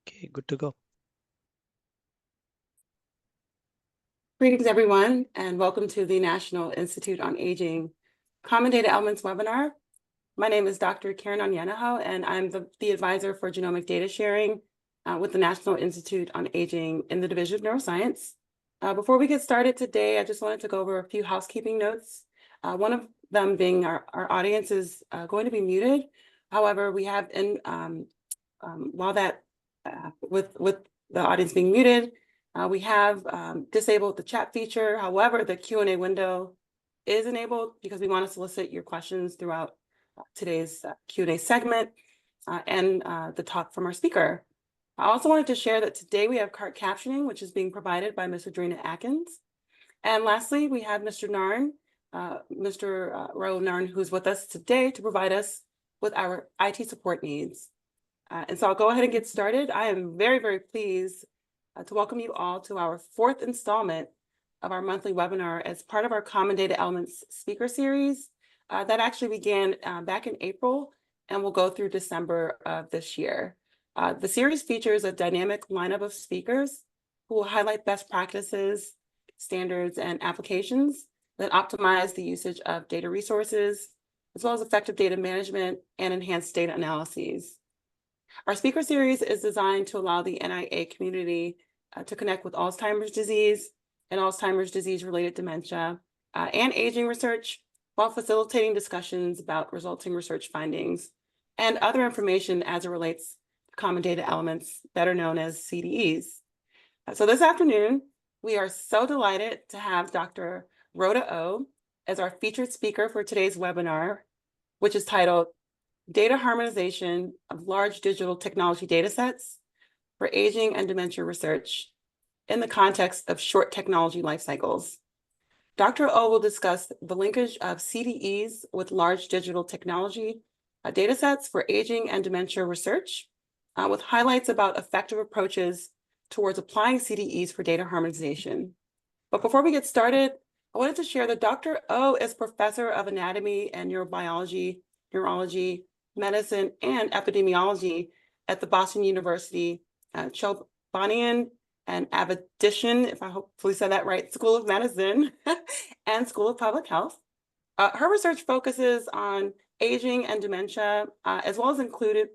Okay, good to go. Greetings, everyone, and welcome to the National Institute on Aging Common Data Elements webinar. My name is Dr. Karen Onyanaho, and I'm the advisor for genomic data sharing with the National Institute on Aging in the Division of Neuroscience. Before we get started today, I just wanted to go over a few housekeeping notes. One of them being our audience is going to be muted. However, we have with the audience being muted, we have disabled the chat feature. However, the Q&A window is enabled because we want to solicit your questions throughout today's Q&A segment and the talk from our speaker. I also wanted to share that today we have cart captioning, which is being provided by Ms. Adrena Atkins. And lastly, we have Mr. Narn, Mr. Raul Narn, who's with us today to provide us with our IT support needs. And so I'll go ahead and get started. I am very, very pleased to welcome you all to our fourth installment of our monthly webinar as part of our Common Data Elements speaker series that actually began back in April and will go through December of this year. The series features a dynamic lineup of speakers who will highlight best practices, standards, and applications that optimize the usage of data resources, as well as effective data management and enhanced data analyses. Our speaker series is designed to allow the NIA community to connect with Alzheimer's disease and Alzheimer's disease-related dementia and aging research, while facilitating discussions about resulting research findings and other information as it relates to common data elements, better known as CDEs. So this afternoon, we are so delighted to have Dr. Rhoda O as our featured speaker for today's webinar, which is titled Data Harmonization of Large Digital Technology Datasets for Aging and Dementia Research in the Context of Short Technology Life Cycles. Dr. O will discuss the linkage of CDEs with large digital technology datasets for aging and dementia research, with highlights about effective approaches towards applying CDEs for data harmonization. But before we get started, I wanted to share that Dr. O is professor of anatomy and neurobiology, neurology, medicine, and epidemiology at the Boston University Chobanian and Avedition, if I hopefully said that right, School of Medicine and School of Public Health. Her research focuses on aging and dementia, as well as includes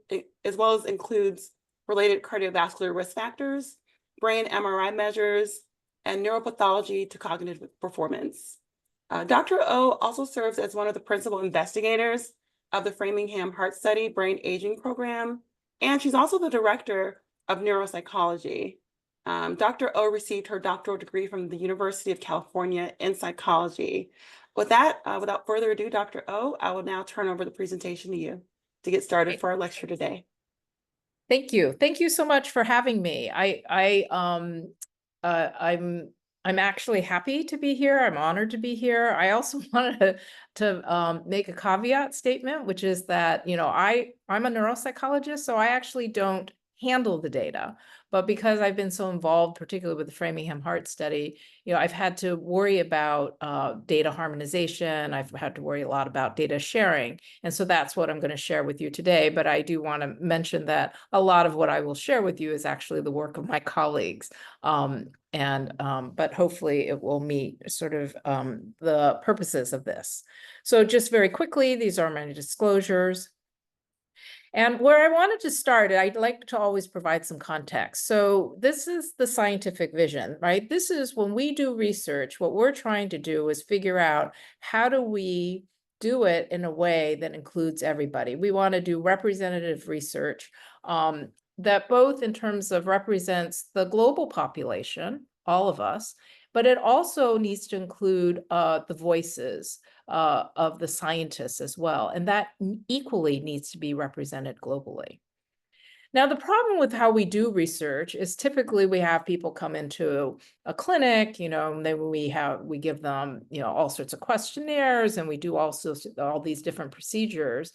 related cardiovascular risk factors, brain MRI measures, and neuropathology to cognitive performance. Dr. O also serves as one of the principal investigators of the Framingham Heart Study Brain Aging Program, and she's also the director of neuropsychology. Dr. O received her doctoral degree from the University of California in psychology. With that, without further ado, Dr. O, I will now turn over the presentation to you to get started for our lecture today. Thank you. Thank you so much for having me. I'm actually happy to be here. I'm honored to be here. I also wanted to make a caveat statement, which is that, I'm a neuropsychologist, so I actually don't handle the data. But because I've been so involved, particularly with the Framingham Heart Study, I've had to worry about data harmonization. I've had to worry a lot about data sharing. And so that's what I'm going to share with you today. But I do want to mention that a lot of what I will share with you is actually the work of my colleagues. But hopefully it will meet sort of the purposes of this. So just very quickly, these are my disclosures. And where I wanted to start, I'd like to always provide some context. So this is the scientific vision, right? This is when we do research, what we're trying to do is figure out how do we do it in a way that includes everybody. We want to do representative research that both in terms of represents the global population, all of us, but it also needs to include the voices of the scientists as well. And that equally needs to be represented globally. Now, the problem with how we do research is typically we have people come into a clinic, and then we give them, all sorts of questionnaires, and we do also all these different procedures.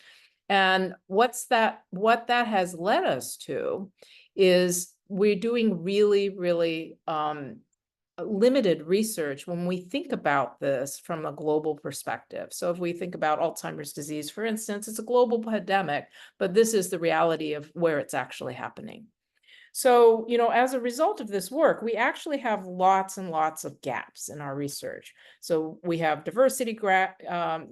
And what that has led us to is we're doing really, really limited research when we think about this from a global perspective. So if we think about Alzheimer's disease, for instance, it's a global pandemic, but this is the reality of where it's actually happening. So, as a result of this work, we actually have lots and lots of gaps in our research. So we have diversity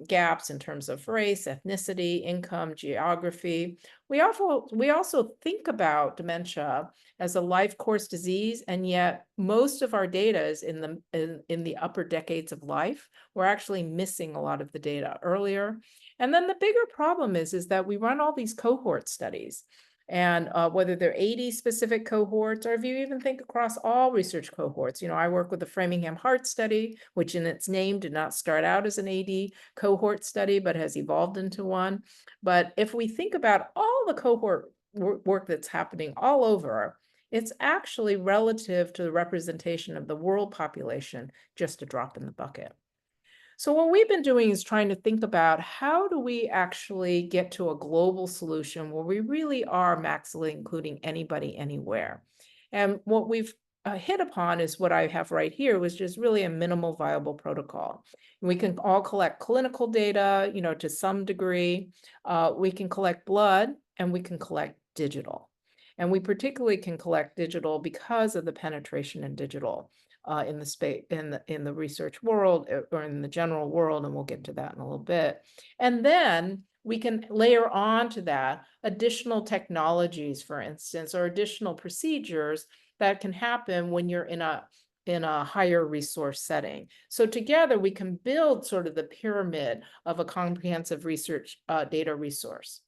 gaps in terms of race, ethnicity, income, geography. We also think about dementia as a life course disease, and yet most of our data is in the upper decades of life. We're actually missing a lot of the data earlier. And then the bigger problem is that we run all these cohort studies. And whether they're 80 specific cohorts, or if you even think across all research cohorts, I work with the Framingham Heart Study, which in its name did not start out as an AD cohort study, but has evolved into one. But if we think about all the cohort work that's happening all over, it's actually relative to the representation of the world population, just a drop in the bucket. So what we've been doing is trying to think about how do we actually get to a global solution where we really are maximally including anybody anywhere. And what we've hit upon is what I have right here, which is really a minimal viable protocol. We can all collect clinical data, to some degree. We can collect blood and we can collect digital. And we particularly can collect digital because of the penetration in digital in the space in the research world or in the general world, and we'll get to that in a little bit. And then we can layer on to that additional technologies, for instance, or additional procedures that can happen when you're in a higher resource setting. So together we can build sort of the pyramid of a comprehensive research data resource.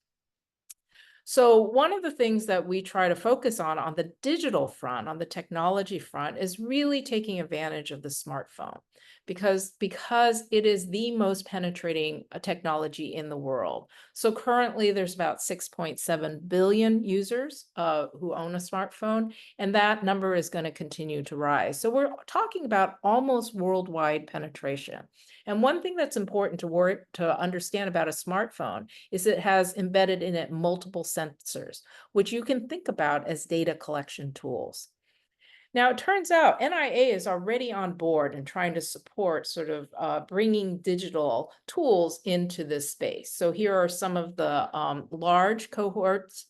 So one of the things that we try to focus on the digital front, on the technology front, is really taking advantage of the smartphone because it is the most penetrating technology in the world. So currently there's about 6.7 billion users who own a smartphone, and that number is going to continue to rise. So we're talking about almost worldwide penetration. And one thing that's important to understand about a smartphone is it has embedded in it multiple sensors, which you can think about as data collection tools. Now, it turns out NIA is already on board and trying to support sort of bringing digital tools into this space. So here are some of the large cohorts,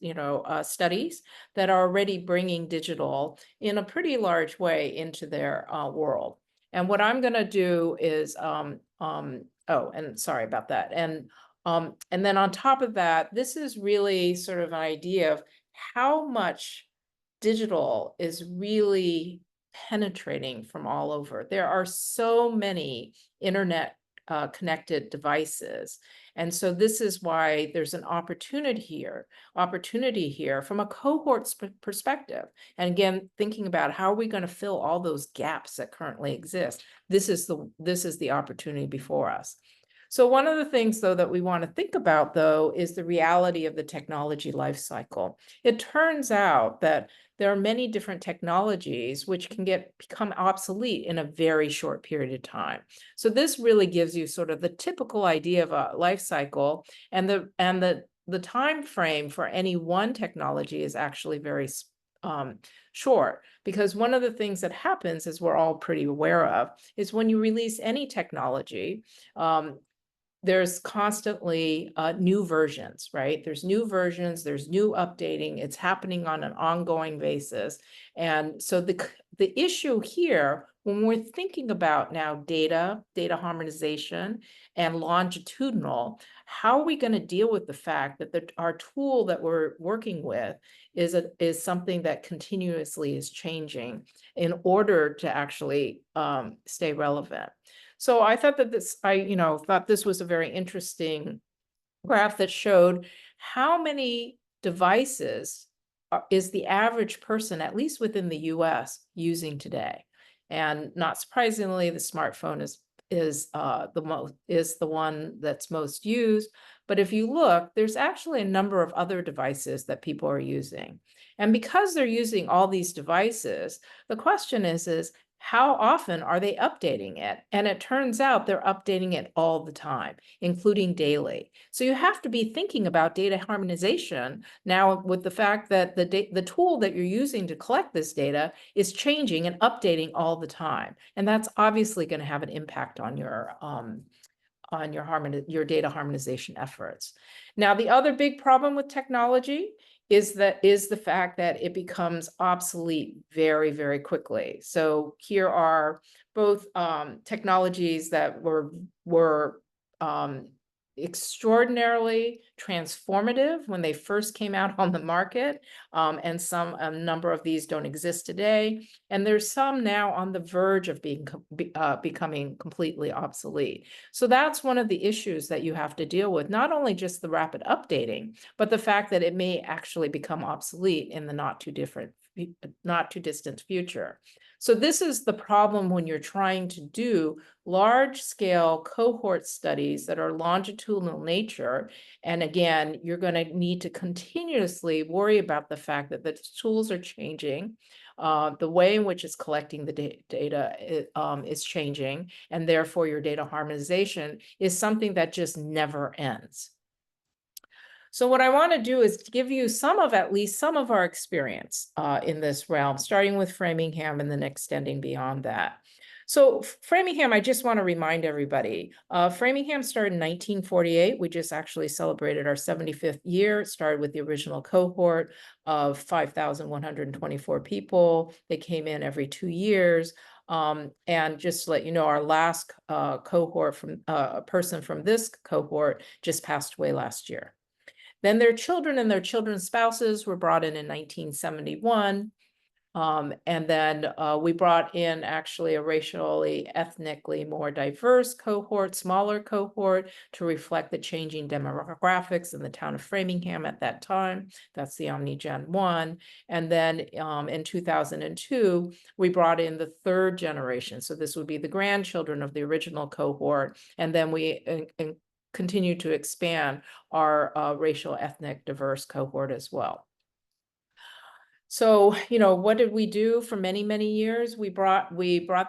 studies that are already bringing digital in a pretty large way into their world. And what I'm going to do is, oh, and sorry about that. And then on top of that, this is really sort of an idea of how much digital is really penetrating from all over. There are so many internet connected devices. And so this is why there's an opportunity here from a cohort perspective. And again, thinking about how are we going to fill all those gaps that currently exist. This is the opportunity before us. So one of the things, though, that we want to think about, though, is the reality of the technology life cycle. It turns out that there are many different technologies which can become obsolete in a very short period of time. So this really gives you sort of the typical idea of a life cycle, and the time frame for any one technology is actually very short, because one of the things that happens, as we're all pretty aware of, is when you release any technology, there's constantly new versions, right? There's new versions, there's new updating. It's happening on an ongoing basis. And so the issue here, when we're thinking about now data harmonization and longitudinal, how are we going to deal with the fact that our tool that we're working with is something that continuously is changing in order to actually stay relevant? So I thought that this was a very interesting graph that showed how many devices is the average person, at least within the US, using today. And not surprisingly, the smartphone is the one that's most used. But if you look, there's actually a number of other devices that people are using. And because they're using all these devices, the question is how often are they updating it? And it turns out they're updating it all the time, including daily. So you have to be thinking about data harmonization now with the fact that the tool that you're using to collect this data is changing and updating all the time. And that's obviously going to have an impact on your data harmonization efforts. Now, the other big problem with technology is the fact that it becomes obsolete very, very quickly. So here are both technologies that were extraordinarily transformative when they first came out on the market, and a number of these don't exist today, and there's some now on the verge of becoming completely obsolete. So that's one of the issues that you have to deal with, not only just the rapid updating, but the fact that it may actually become obsolete in the not too distant future. So this is the problem when you're trying to do large-scale cohort studies that are longitudinal nature. And again, you're going to need to continuously worry about the fact that the tools are changing. The way in which it's collecting the data is changing, and therefore your data harmonization is something that just never ends. So what I want to do is to give you at least some of our experience in this realm, starting with Framingham and then extending beyond that. So Framingham, I just want to remind everybody, Framingham started in 1948. We just actually celebrated our 75th year. It started with the original cohort of 5,124 people. They came in every 2 years. And just to let you know, our last cohort from a person from this cohort just passed away last year. Then their children and their children's spouses were brought in 1971. And then we brought in actually a racially, ethnically more diverse cohort, smaller cohort, to reflect the changing demographics in the town of Framingham at that time. That's the OmniGen 1. And then in 2002, we brought in the third generation. So this would be the grandchildren of the original cohort. And then we continue to expand our racial, ethnic, diverse cohort as well. So, what did we do for many, many years? We brought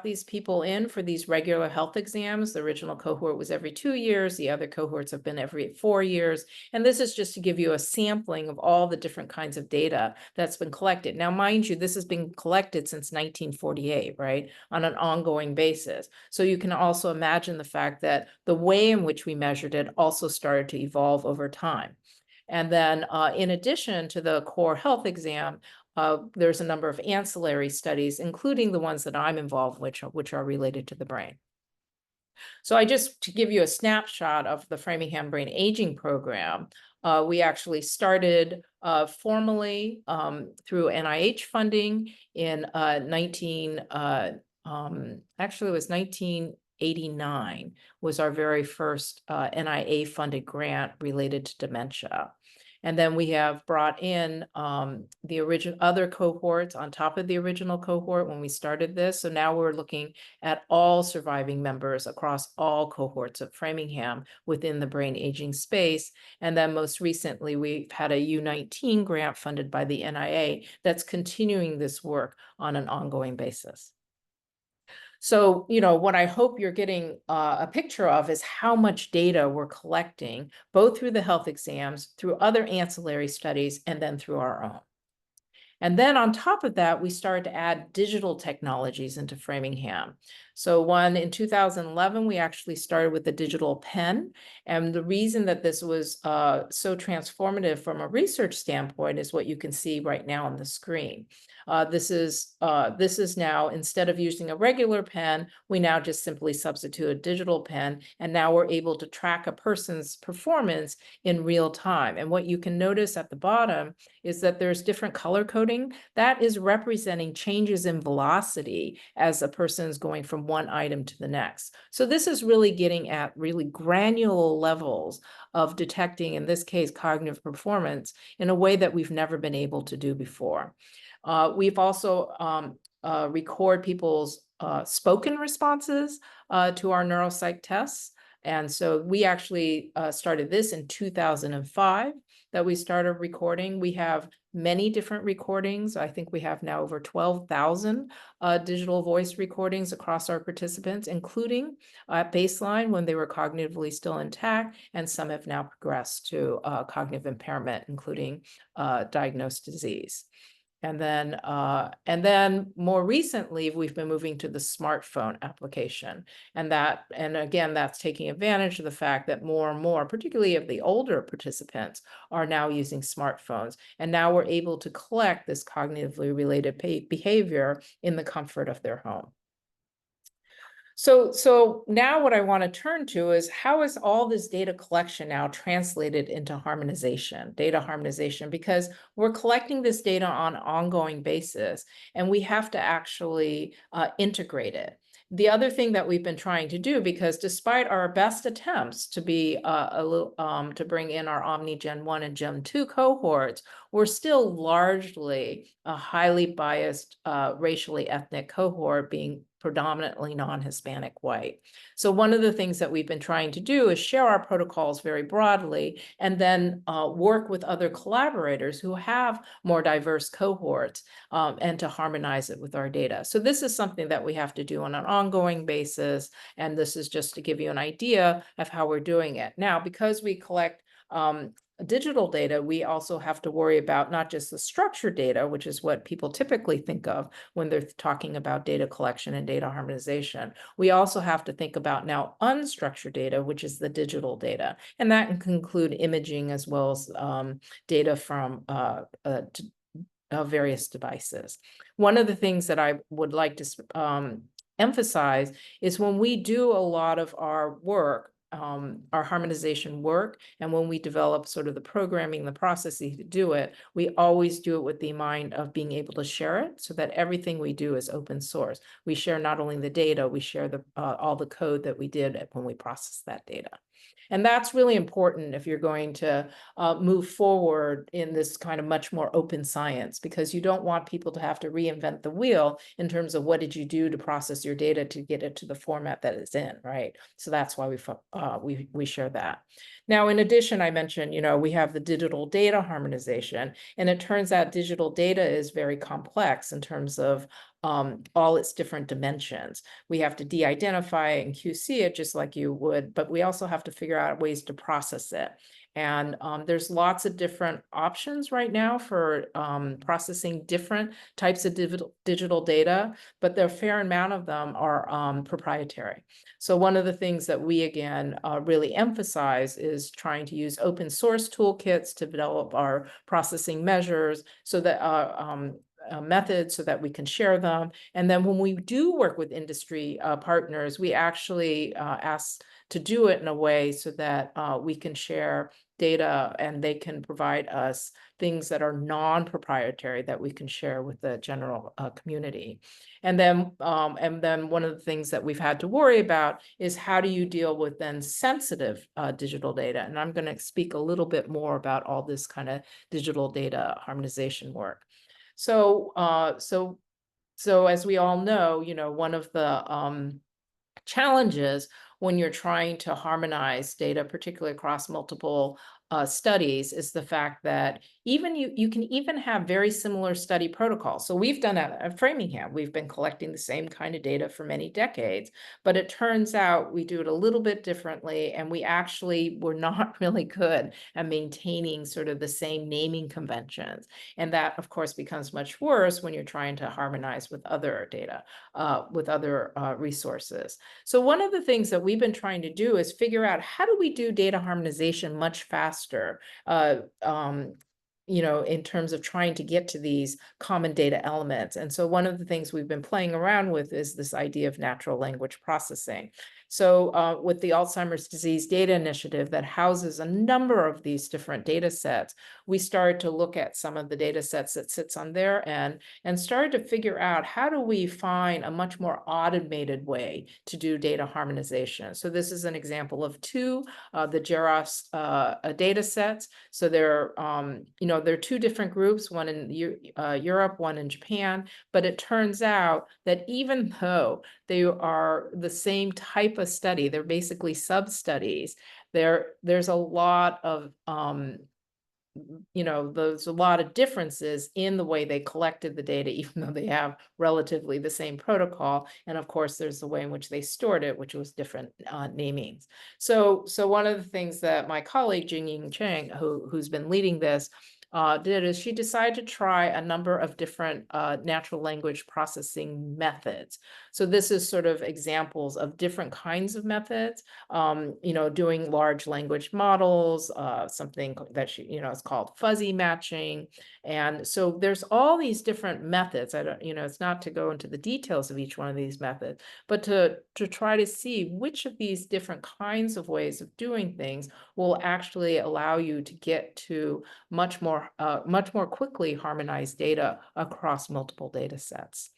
these people in for these regular health exams. The original cohort was every 2 years. The other cohorts have been every 4 years. And this is just to give you a sampling of all the different kinds of data that's been collected. Now, mind you, this has been collected since 1948, right, on an ongoing basis. So you can also imagine the fact that the way in which we measured it also started to evolve over time. And then in addition to the core health exam, there's a number of ancillary studies, including the ones that I'm involved with, which are related to the brain. So to give you a snapshot of the Framingham Brain Aging Program, we actually started formally through NIH funding in 1989 was our very first NIA funded grant related to dementia. And then we have brought in the original other cohorts on top of the original cohort when we started this. So now we're looking at all surviving members across all cohorts of Framingham within the brain aging space. And then most recently, we've had a U19 grant funded by the NIA that's continuing this work on an ongoing basis. So, what I hope you're getting a picture of is how much data we're collecting, both through the health exams, through other ancillary studies, and then through our own. And then on top of that, we started to add digital technologies into Framingham. So in 2011, we actually started with the digital pen. And the reason that this was so transformative from a research standpoint is what you can see right now on the screen. This is now, instead of using a regular pen, we now just simply substitute a digital pen. And now we're able to track a person's performance in real time. And what you can notice at the bottom is that there's different color coding. That is representing changes in velocity as a person is going from one item to the next. So this is really getting at really granular levels of detecting, in this case, cognitive performance in a way that we've never been able to do before. We've also record people's spoken responses to our neuropsych tests. And so we actually started this in 2005 that we started recording. We have many different recordings. I think we have now over 12,000 digital voice recordings across our participants, including at baseline when they were cognitively still intact, and some have now progressed to cognitive impairment, including diagnosed disease. And then more recently, we've been moving to the smartphone application. And again, that's taking advantage of the fact that more and more, particularly of the older participants, are now using smartphones. And now we're able to collect this cognitively related behavior in the comfort of their home. So now what I want to turn to is, how is all this data collection now translated into harmonization, data harmonization? Because we're collecting this data on an ongoing basis, and we have to actually integrate it. The other thing that we've been trying to do, because despite our best attempts to be to bring in our Omni Gen 1 and Gen 2 cohorts, we're still largely a highly biased racially ethnic cohort, being predominantly non-Hispanic white. So one of the things that we've been trying to do is share our protocols very broadly, and then work with other collaborators who have more diverse cohorts, and to harmonize it with our data. So this is something that we have to do on an ongoing basis. And this is just to give you an idea of how we're doing it. Now, because we collect digital data, we also have to worry about not just the structured data, which is what people typically think of when they're talking about data collection and data harmonization. We also have to think about now unstructured data, which is the digital data. And that can include imaging as well as data from various devices. One of the things that I would like to emphasize is, when we do a lot of our work, our harmonization work, and when we develop sort of the programming, the processes to do it, we always do it with the mind of being able to share it, so that everything we do is open source. We share not only the data, we share all the code that we did when we process that data. And that's really important if you're going to move forward in this kind of much more open science, because you don't want people to have to reinvent the wheel in terms of what did you do to process your data to get it to the format that it's in, right? So that's why we share that. Now, in addition, I mentioned, we have the digital data harmonization, and it turns out digital data is very complex in terms of all its different dimensions. We have to de-identify and QC it just like you would, but we also have to figure out ways to process it. And there's lots of different options right now for processing different types of digital data, but the fair amount of them are proprietary. So one of the things that we, again, really emphasize is trying to use open source toolkits to develop our processing measures, so that methods, so that we can share them. And then when we do work with industry partners, we actually ask to do it in a way so that we can share data, and they can provide us things that are non-proprietary that we can share with the general community. And then one of the things that we've had to worry about is, how do you deal with then sensitive digital data? And I'm going to speak a little bit more about all this kind of digital data harmonization work. So as we all know, one of the challenges when you're trying to harmonize data, particularly across multiple studies, is the fact that even you can even have very similar study protocols. So we've done at Framingham, we've been collecting the same kind of data for many decades, but it turns out we do it a little bit differently, and we actually were not really good at maintaining sort of the same naming conventions. And that, of course, becomes much worse when you're trying to harmonize with other data, with other resources. So one of the things that we've been trying to do is figure out, how do we do data harmonization much faster, in terms of trying to get to these common data elements. And so one of the things we've been playing around with is this idea of natural language processing. So with the Alzheimer's Disease Data Initiative that houses a number of these different data sets, we started to look at some of the data sets that sits on their end, and started to figure out, how do we find a much more automated way to do data harmonization. So this is an example of two, the JEROS data sets. So there are two different groups, one in Europe, one in Japan, but it turns out that even though they are the same type of study, they're basically sub-studies, there's a lot of there's a lot of differences in the way they collected the data, even though they have relatively the same protocol. And of course, there's the way in which they stored it, which was different namings. So one of the things that my colleague, Jingying Chang, who's been leading this, did is she decided to try a number of different natural language processing methods. So this is sort of examples of different kinds of methods, doing large language models, something that is called fuzzy matching. And so there's all these different methods. I don't, it's not to go into the details of each one of these methods, but to try to see which of these different kinds of ways of doing things will actually allow you to get to much more quickly harmonized data across multiple data sets.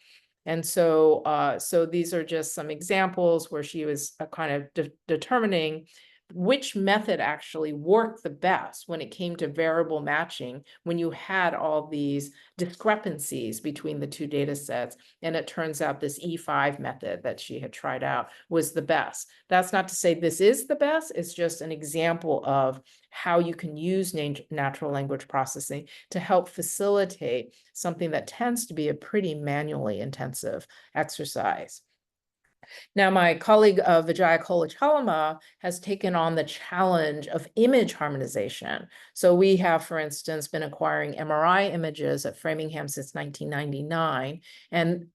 And so, so these are just some examples where she was kind of determining which method actually worked the best when it came to variable matching, when you had all these discrepancies between the two data sets. And it turns out this E5 method that she had tried out was the best. That's not to say this is the best, it's just an example of how you can use natural language processing to help facilitate something that tends to be a pretty manually intensive exercise. Now, my colleague Vijaya Kolachalama has taken on the challenge of image harmonization. So we have, for instance, been acquiring MRI images at Framingham since 1999. And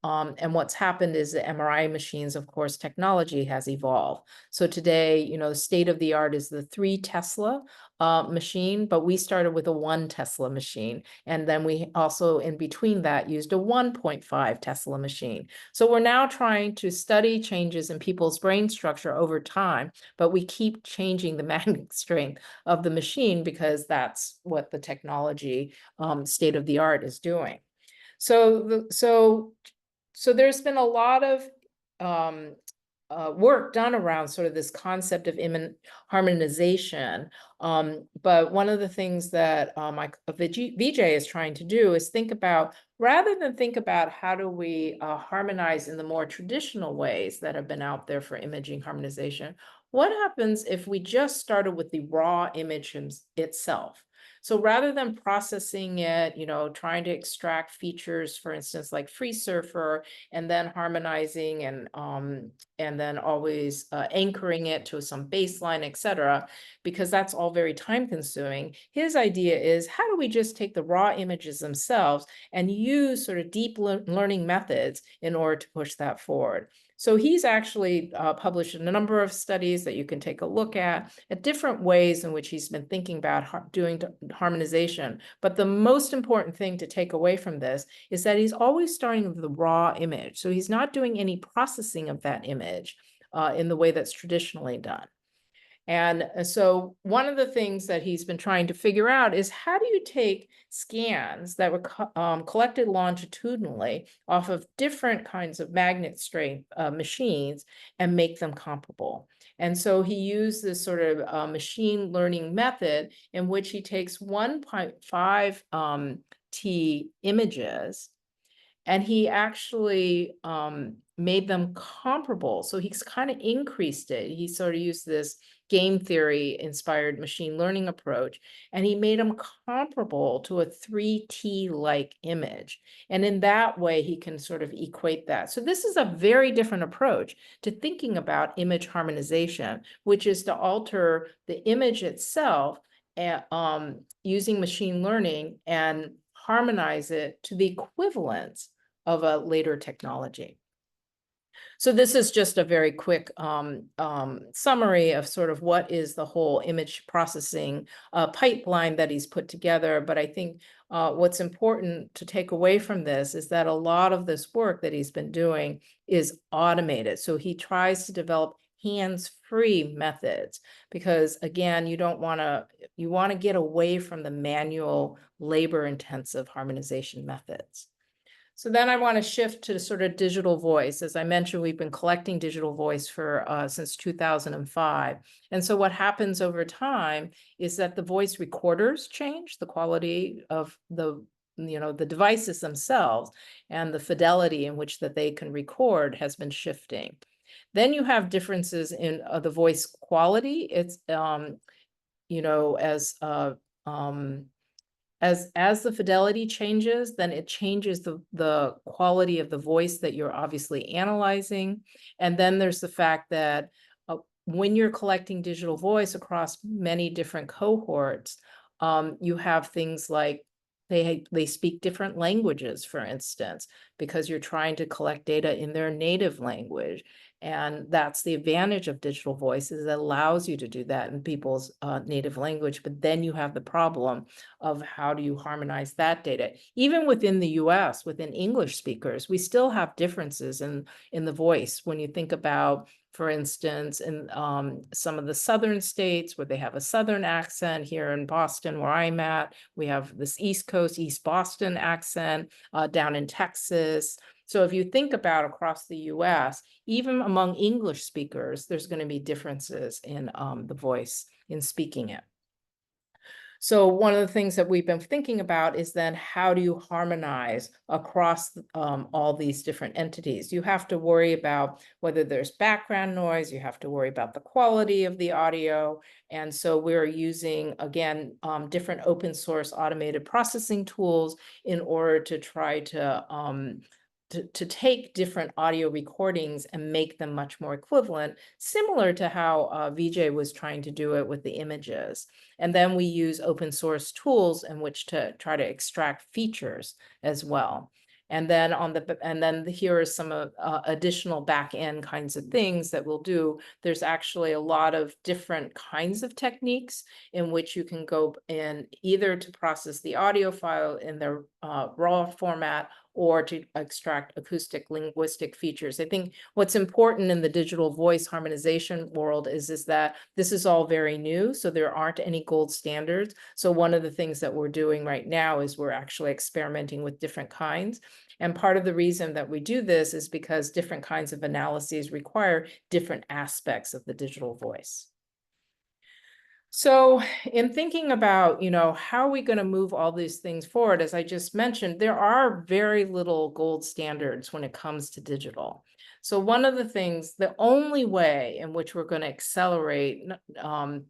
what's happened is the MRI machines, of course, technology has evolved. So today, the state of the art is the 3 Tesla machine, but we started with a 1 Tesla machine. And then we also, in between that, used a 1.5 Tesla machine. So we're now trying to study changes in people's brain structure over time, but we keep changing the magnetic strength of the machine because that's what the technology state of the art is doing. So there's been a lot of work done around sort of this concept of harmonization. But one of the things that VJ is trying to do is think about, rather than think about how do we harmonize in the more traditional ways that have been out there for imaging harmonization, what happens if we just started with the raw image itself? So rather than processing it, trying to extract features, for instance, like free surfer, and then harmonizing and then always anchoring it to some baseline, et cetera, because that's all very time consuming. His idea is, how do we just take the raw images themselves and use sort of deep learning methods in order to push that forward? So he's actually published a number of studies that you can take a look at different ways in which he's been thinking about doing harmonization. But the most important thing to take away from this is that he's always starting with the raw image. So he's not doing any processing of that image in the way that's traditionally done. And so one of the things that he's been trying to figure out is, how do you take scans that were collected longitudinally off of different kinds of magnet strength machines and make them comparable? And so he used this sort of machine learning method in which he takes 1.5 T images, and he actually made them comparable. So he's kind of increased it. He sort of used this game theory inspired machine learning approach, and he made them comparable to a 3T like image. And in that way, he can sort of equate that. So this is a very different approach to thinking about image harmonization, which is to alter the image itself using machine learning and harmonize it to the equivalence of a later technology. So this is just a very quick summary of sort of what is the whole image processing pipeline that he's put together. But I think what's important to take away from this is that a lot of this work that he's been doing is automated. So he tries to develop hands-free methods, because again, you want to get away from the manual, labor-intensive harmonization methods. So then I want to shift to sort of digital voice. As I mentioned, we've been collecting digital voice for since 2005. And so what happens over time is that the voice recorders change, the quality of the devices themselves, and the fidelity in which that they can record has been shifting. Then you have differences in the voice quality. It's as the fidelity changes, then it changes the quality of the voice that you're obviously analyzing. And then there's the fact that when you're collecting digital voice across many different cohorts, You have things like they speak different languages, for instance, because you're trying to collect data in their native language. And that's the advantage of digital voices. It allows you to do that in people's native language. But then you have the problem of how do you harmonize that data? Even within the US, within English speakers, we still have differences in the voice. When you think about, for instance, in some of the southern states where they have a southern accent, here in Boston, where I'm at, we have this East Coast, East Boston accent, down in Texas. So if you think about across the US, even among English speakers, there's going to be differences in the voice in speaking it. So one of the things that we've been thinking about is then how do you harmonize across all these different entities? You have to worry about whether there's background noise, you have to worry about the quality of the audio. And so we're using, again, different open source automated processing tools in order to try to take different audio recordings and make them much more equivalent, similar to how VJ was trying to do it with the images. And then we use open source tools in which to try to extract features as well. And then here are some additional back end kinds of things that we'll do. There's actually a lot of different kinds of techniques in which you can go in either to process the audio file in their raw format or to extract acoustic linguistic features. I think what's important in the digital voice harmonization world is that this is all very new, so there aren't any gold standards. So one of the things that we're doing right now is we're actually experimenting with different kinds. And part of the reason that we do this is because different kinds of analyses require different aspects of the digital voice. So in thinking about, how are we going to move all these things forward, as I just mentioned, there are very little gold standards when it comes to digital. So one of the things, the only way in which we're going to accelerate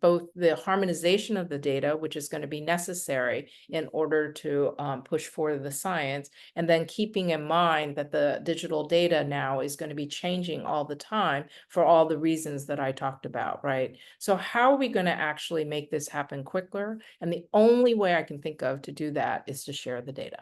both the harmonization of the data, which is going to be necessary in order to push forward the science, and then keeping in mind that the digital data now is going to be changing all the time for all the reasons that I talked about, right? So how are we going to actually make this happen quicker? And the only way I can think of to do that is to share the data.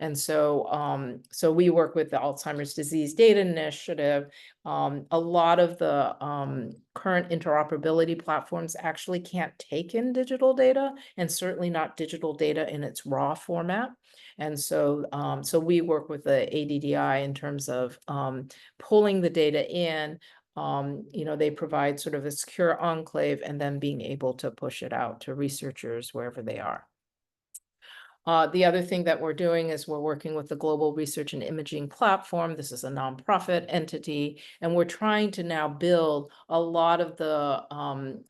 And so, so we work with the Alzheimer's Disease Data Initiative. A lot of the current interoperability platforms actually can't take in digital data, and certainly not digital data in its raw format. And so, so we work with the ADDI in terms of pulling the data in. They provide sort of a secure enclave and then being able to push it out to researchers wherever they are. The other thing that we're doing is we're working with the Global Research and Imaging Platform. This is a nonprofit entity, and we're trying to now build a lot of the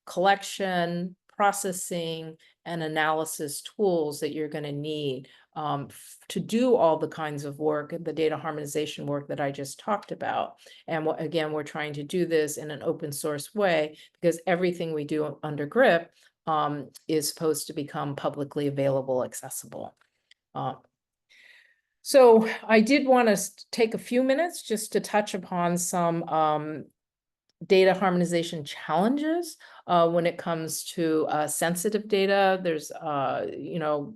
collection, processing, and analysis tools that you're going to need to do all the kinds of work, the data harmonization work that I just talked about. And again, we're trying to do this in an open source way because everything we do under GRIP is supposed to become publicly available, accessible. So I did want to take a few minutes just to touch upon some data harmonization challenges when it comes to sensitive data. There's,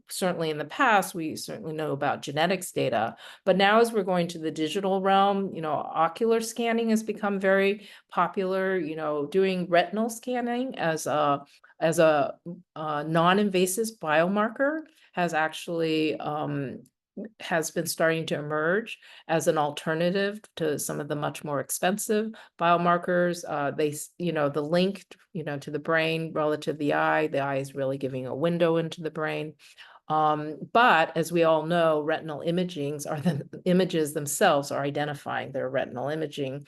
certainly in the past, we certainly know about genetics data, but now as we're going to the digital realm, ocular scanning has become very popular, doing retinal scanning as a non-invasive biomarker has actually has been starting to emerge as an alternative to some of the much more expensive biomarkers. The link, to the brain relative to the eye is really giving a window into the brain. But as we all know, retinal imagings are the images themselves are identifying their retinal imaging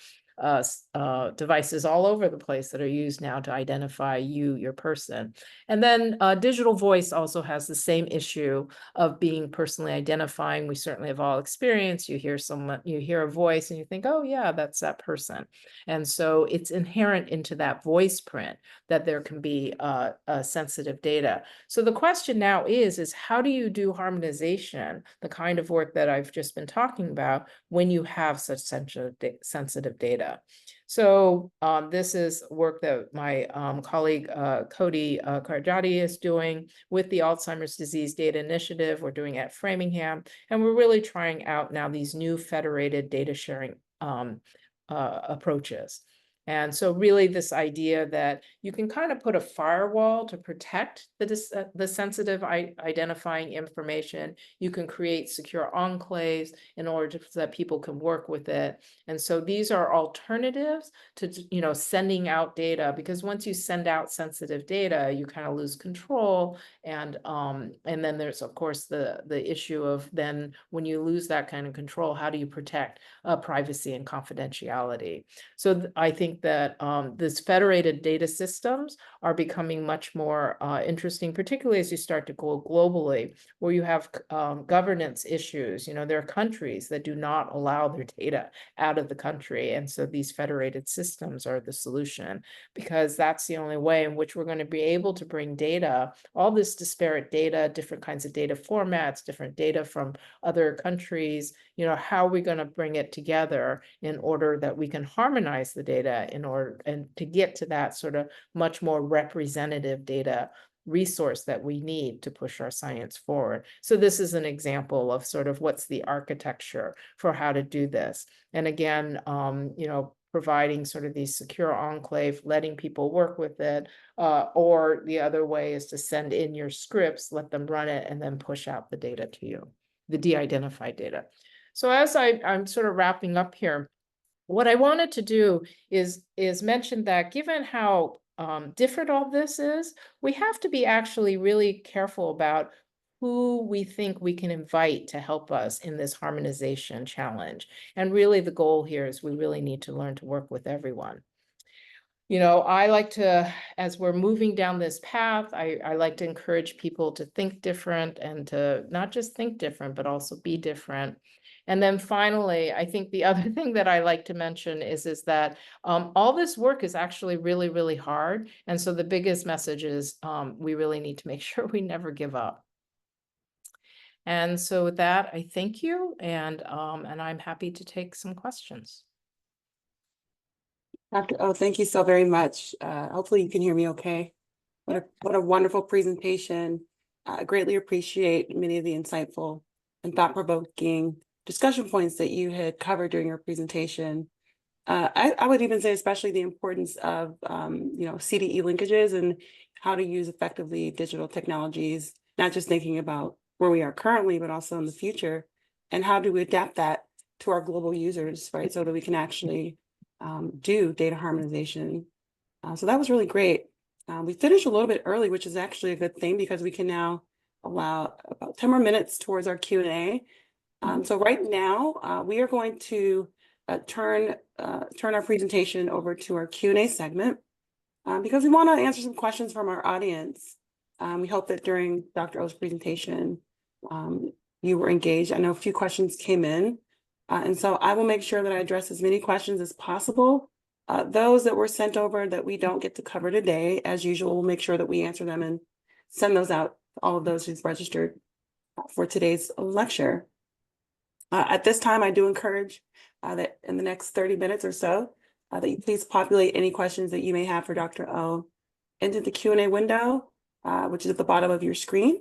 devices all over the place that are used now to identify your person. And then digital voice also has the same issue of being personally identifying. We certainly have all experienced, you hear a voice and you think, oh yeah, that's that person. And so it's inherent into that voice print that there can be sensitive data. So the question now is how do you do harmonization, the kind of work that I've just been talking about, when you have such sensitive data? So this is work that my colleague Cody Karjati is doing with the Alzheimer's Disease Data Initiative. We're doing it at Framingham, and we're really trying out now these new federated data sharing approaches. And so really this idea that you can kind of put a firewall to protect the sensitive identifying information. You can create secure enclaves in order so that people can work with it. And so these are alternatives to, sending out data, because once you send out sensitive data, you kind of lose control. And then there's, of course, the issue of then when you lose that kind of control, how do you protect privacy and confidentiality? So I think that this federated data systems are becoming much more interesting, particularly as you start to go globally, where you have governance issues. There are countries that do not allow their data out of the country. And so these federated systems are the solution, because that's the only way in which we're going to be able to bring data, all this disparate data, different kinds of data formats, different data from other countries. How are we going to bring it together in order that we can harmonize the data in order and to get to that sort of much more representative data resource that we need to push our science forward. So this is an example of sort of what's the architecture for how to do this. And again, providing sort of these secure enclave, letting people work with it, or the other way is to send in your scripts, let them run it, and then push out the data to you, the de-identified data. So as I'm sort of wrapping up here, what I wanted to do is mention that given how different all this is, we have to be actually really careful about who we think we can invite to help us in this harmonization challenge. And really the goal here is we really need to learn to work with everyone. I like to, as we're moving down this path, I like to encourage people to think different and to not just think different, but also be different. And then finally, I think the other thing that I like to mention is that all this work is actually really, really hard. And so the biggest message is we really need to make sure we never give up. And so with that, I thank you, and I'm happy to take some questions. Dr. O, thank you so very much. Hopefully you can hear me okay. What a wonderful presentation. I greatly appreciate many of the insightful and thought-provoking discussion points that you had covered during your presentation. I would even say especially the importance of CDE linkages and how to use effectively digital technologies, not just thinking about where we are currently, but also in the future, and how do we adapt that to our global users, right? So that we can actually do data harmonization. So that was really great. We finished a little bit early, which is actually a good thing because we can now allow about 10 more minutes towards our Q&A. So right now, we are going to turn our presentation over to our Q&A segment because we want to answer some questions from our audience. We hope that during Dr. O's presentation, you were engaged. I know a few questions came in, and so I will make sure that I address as many questions as possible. Those that were sent over that we don't get to cover today, as usual, we'll make sure that we answer them and send those out to all of those who've registered for today's lecture. At this time, I do encourage that in the next 30 minutes or so, that you please populate any questions that you may have for Dr. O into the Q&A window, which is at the bottom of your screen.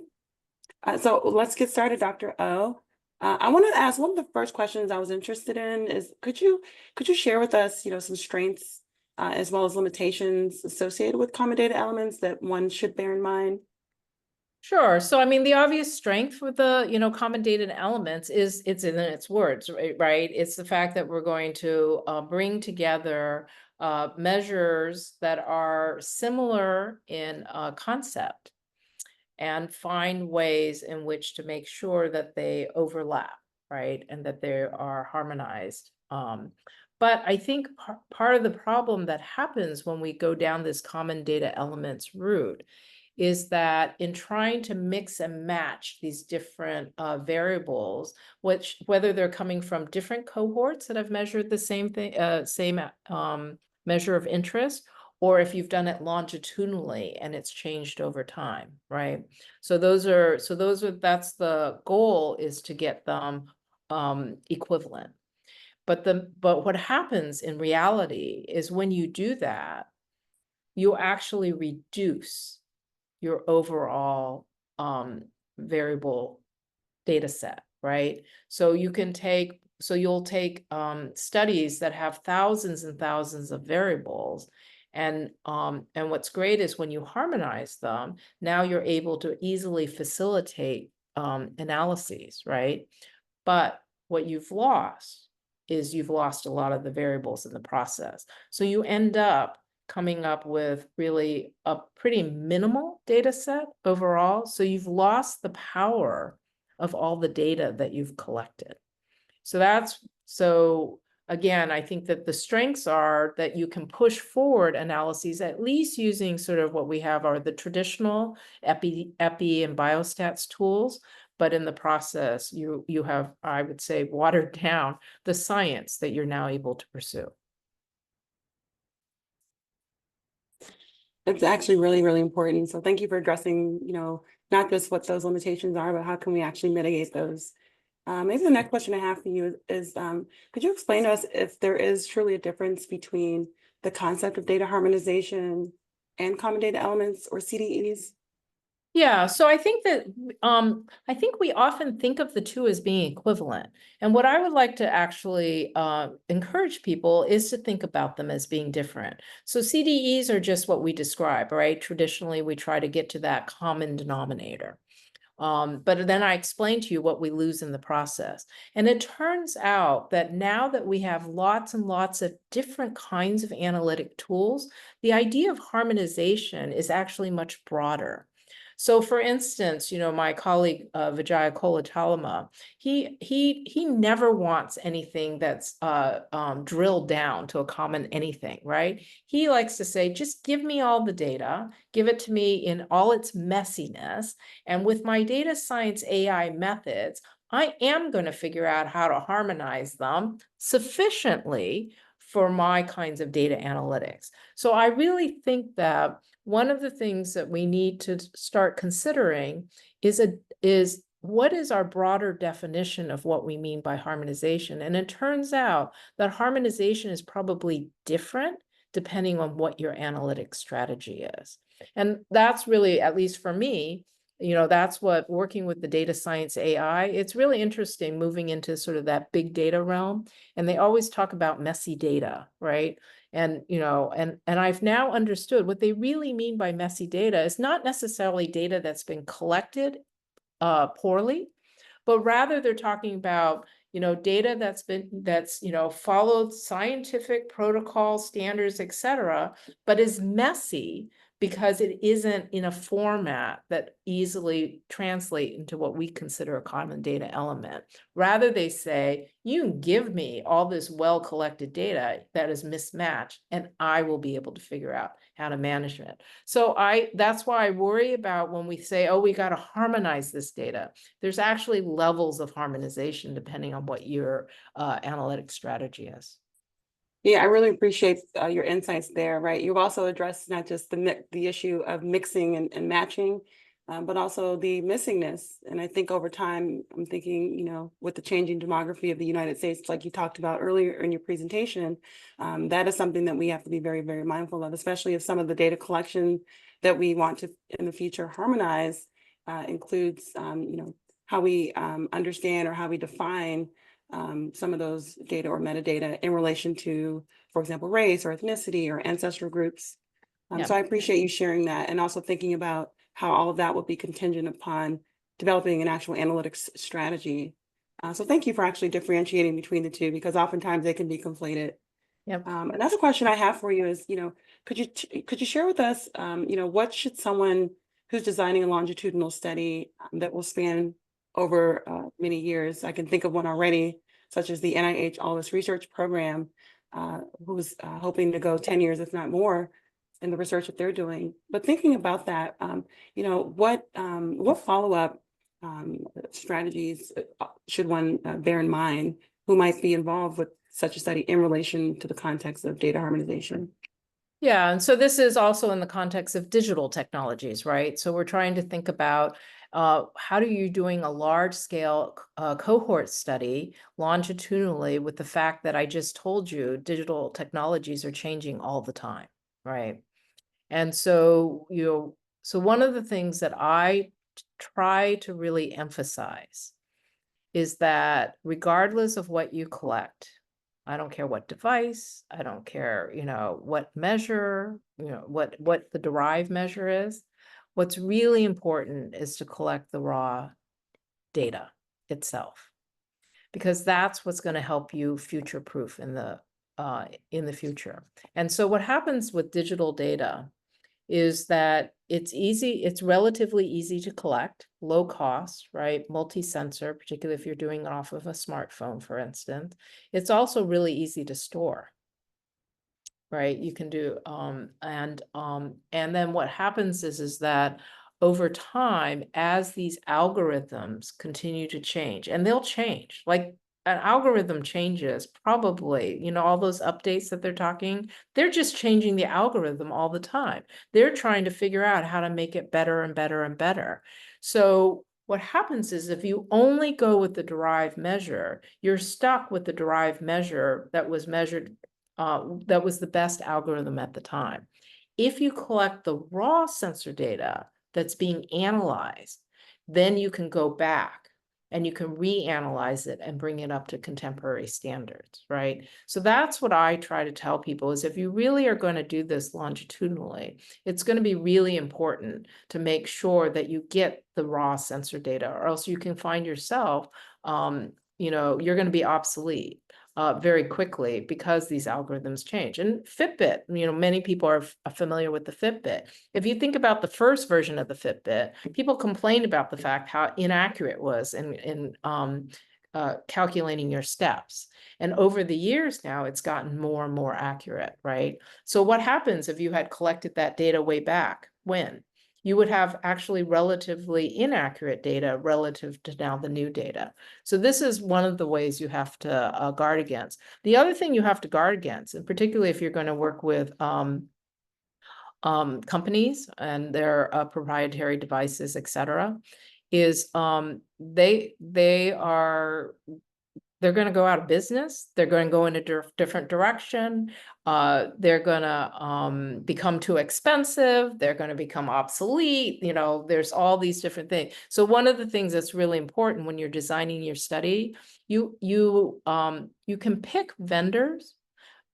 So let's get started, Dr. O. I wanted to ask, one of the first questions I was interested in is, could you share with us, some strengths as well as limitations associated with common data elements that one should bear in mind? Sure. So, I mean, the obvious strength with the, common data elements is it's in its words, right? It's the fact that we're going to bring together measures that are similar in concept and find ways in which to make sure that they overlap, right? And that they are harmonized. But I think part of the problem that happens when we go down this common data elements route is that in trying to mix and match these different variables, whether they're coming from different cohorts that have measured the same thing, same measure of interest, or if you've done it longitudinally and it's changed over time, right? So that's the goal, is to get them equivalent. but what happens in reality is when you do that, you actually reduce your overall variable data set, right? So you'll take studies that have thousands and thousands of variables. And what's great is when you harmonize them, now you're able to easily facilitate analyses, right? But what you've lost is you've lost a lot of the variables in the process. So you end up coming up with really a pretty minimal data set overall. So you've lost the power of all the data that you've collected. So again, I think that the strengths are that you can push forward analyses, at least using sort of what we have are the traditional epi and biostats tools. But in the process, you have, I would say, watered down the science that you're now able to pursue. It's actually really, really important. So thank you for addressing, not just what those limitations are, but how can we actually mitigate those? Maybe the next question I have for you is, could you explain to us if there is truly a difference between the concept of data harmonization and common data elements, or CDEs? Yeah, so I think that I think we often think of the two as being equivalent. And what I would like to actually encourage people is to think about them as being different. So CDEs are just what we describe, right? Traditionally, we try to get to that common denominator. But then I explained to you what we lose in the process. And it turns out that now that we have lots and lots of different kinds of analytic tools, the idea of harmonization is actually much broader. So for instance, my colleague Vijaya Kolatalama, he never wants anything that's drilled down to a common anything, right? He likes to say, just give me all the data, give it to me in all its messiness, and with my data science AI methods, I am going to figure out how to harmonize them sufficiently for my kinds of data analytics. So I really think that one of the things that we need to start considering is what is our broader definition of what we mean by harmonization? And it turns out that harmonization is probably different depending on what your analytic strategy is. And that's really, at least for me, that's what working with the data science AI, it's really interesting moving into sort of that big data realm. And they always talk about messy data, right? And, and I've now understood what they really mean by messy data is not necessarily data that's been collected poorly, but rather they're talking about, data that's followed scientific protocol standards, et cetera, but is messy because it isn't in a format that easily translate into what we consider a common data element. Rather, they say, you can give me all this well-collected data that is mismatched, and I will be able to figure out how to manage it. So that's why I worry about when we say, oh, we got to harmonize this data. There's actually levels of harmonization depending on what your analytic strategy is. Yeah, I really appreciate your insights there, right? You've also addressed not just the issue of mixing and matching, but also the missingness. And I think over time, I'm thinking, with the changing demography of the United States, like you talked about earlier in your presentation, that is something that we have to be very, very mindful of, especially if some of the data collection that we want to in the future harmonize includes, how we understand or how we define some of those data or metadata in relation to, for example, race or ethnicity or ancestral groups. Yeah. So I appreciate you sharing that, and also thinking about how all of that will be contingent upon developing an actual analytics strategy. So thank you for actually differentiating between the two, because oftentimes they can be conflated. Yep. Another question I have for you is, could you share with us, what should someone who's designing a longitudinal study that will span over many years? I can think of one already, such as the NIH All This Research Program, who's hoping to go 10 years, if not more, in the research that they're doing. But thinking about that, what follow-up strategies should one bear in mind who might be involved with such a study in relation to the context of data harmonization? Yeah, and so this is also in the context of digital technologies, right? So we're trying to think about How are you doing a large scale cohort study longitudinally with the fact that I just told you digital technologies are changing all the time, right? And so, so one of the things that I try to really emphasize is that regardless of what you collect, I don't care what device, I don't care, what measure, what the derived measure is. What's really important is to collect the raw data itself, because that's what's going to help you future-proof in the future. And so what happens with digital data is that it's relatively easy to collect, low cost, right? Multi-sensor, particularly if you're doing it off of a smartphone, for instance. It's also really easy to store, right? You can do, and then what happens is that over time, as these algorithms continue to change, and they'll change, like an algorithm changes probably, all those updates that they're talking, they're just changing the algorithm all the time. They're trying to figure out how to make it better and better and better. So what happens is if you only go with the derived measure, you're stuck with the derived measure that was measured, that was the best algorithm at the time. If you collect the raw sensor data that's being analyzed, then you can go back and you can reanalyze it and bring it up to contemporary standards, right? So that's what I try to tell people is if you really are going to do this longitudinally, it's going to be really important to make sure that you get the raw sensor data, or else you can find yourself, you're going to be obsolete very quickly because these algorithms change. And Fitbit, many people are familiar with the Fitbit. If you think about the first version of the Fitbit, people complained about the fact how inaccurate it was in calculating your steps. And over the years now, it's gotten more and more accurate, right? So what happens if you had collected that data way back when? You would have actually relatively inaccurate data relative to now the new data. So this is one of the ways you have to guard against. The other thing you have to guard against, and particularly if you're going to work with companies and their proprietary devices, et cetera, is they're going to go out of business. They're going to go in a different direction. They're going to become too expensive. They're going to become obsolete. There's all these different things. So one of the things that's really important when you're designing your study, you can pick vendors,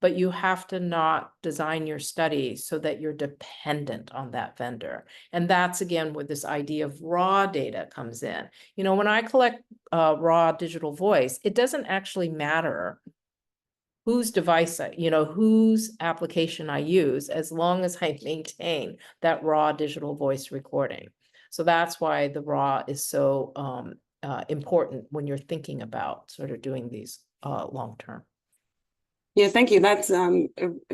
but you have to not design your study so that you're dependent on that vendor. And that's, again, where this idea of raw data comes in. When I collect raw digital voice, it doesn't actually matter whose device, whose application I use, as long as I maintain that raw digital voice recording. So that's why the raw is so important when you're thinking about sort of doing these long-term. Yeah, thank you. That's